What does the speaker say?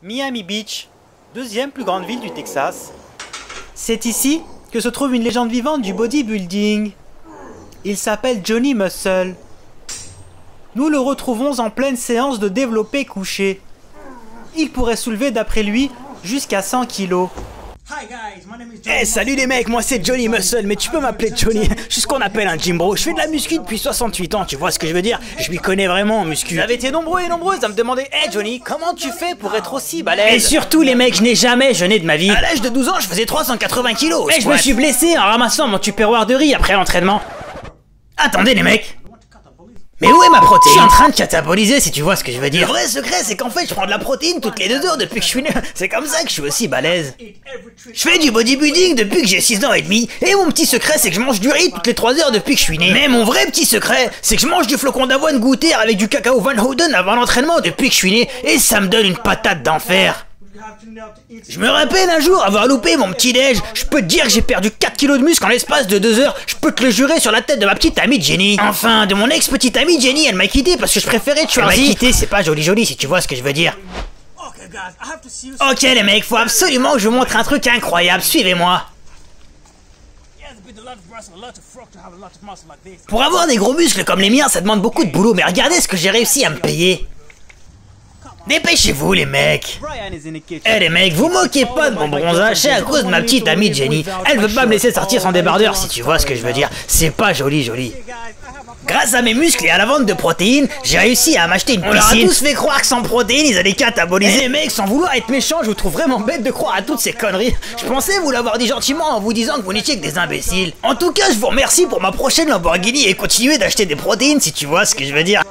Miami Beach, deuxième plus grande ville du Texas. C'est ici que se trouve une légende vivante du bodybuilding. Il s'appelle Johnny Muscle. Nous le retrouvons en pleine séance de développé couché. Il pourrait soulever d'après lui jusqu'à 100 kilos. Eh salut les mecs, moi c'est Johnny Muscle, mais tu peux m'appeler Johnny, je suis ce qu'on appelle un gym bro. Je fais de la muscu depuis 68 ans, tu vois ce que je veux dire. Je m'y connais vraiment en muscu. Vous avez été nombreux et nombreuses à me demander « Hey Johnny, comment tu fais pour être aussi balèze ?» Et surtout les mecs, je n'ai jamais jeûné de ma vie. À l'âge de 12 ans, je faisais 380 kilos. Mais je me suis blessé en ramassant mon tupperware de riz après l'entraînement. Attendez les mecs, mais où est ma protéine? Je suis en train de cataboliser si tu vois ce que je veux dire. Le vrai secret c'est qu'en fait je prends de la protéine toutes les 2 heures depuis que je suis né. C'est comme ça que je suis aussi balèze. Je fais du bodybuilding depuis que j'ai 6 ans et demi. Et mon petit secret c'est que je mange du riz toutes les 3 heures depuis que je suis né. Mais mon vrai petit secret c'est que je mange du flocon d'avoine goûter avec du cacao Van Houten avant l'entraînement depuis que je suis né. Et ça me donne une patate d'enfer. Je me rappelle un jour avoir loupé mon petit déj. Je peux te dire que j'ai perdu 4 kilos de muscle en l'espace de 2 heures. Je peux te le jurer sur la tête de ma petite amie Jenny. Enfin, de mon ex-petite amie Jenny, elle m'a quitté parce que je préférais tuer. Elle m'a quitté, c'est pas joli si tu vois ce que je veux dire. Ok les mecs, faut absolument que je vous montre un truc incroyable, suivez-moi. Pour avoir des gros muscles comme les miens, ça demande beaucoup de boulot, mais regardez ce que j'ai réussi à me payer. Dépêchez-vous les mecs. Eh les mecs, vous moquez pas de mon bronzage, c'est à cause de ma petite amie Jenny. Elle veut pas me laisser sortir son débardeur si tu vois ce que je veux dire. C'est pas joli. Grâce à mes muscles et à la vente de protéines, j'ai réussi à m'acheter une piscine. On leur a tous fait croire que sans protéines, ils allaient cataboliser. Les mecs, sans vouloir être méchant, je vous trouve vraiment bête de croire à toutes ces conneries. Je pensais vous l'avoir dit gentiment en vous disant que vous n'étiez que des imbéciles. En tout cas, je vous remercie pour ma prochaine Lamborghini et continuez d'acheter des protéines si tu vois ce que je veux dire.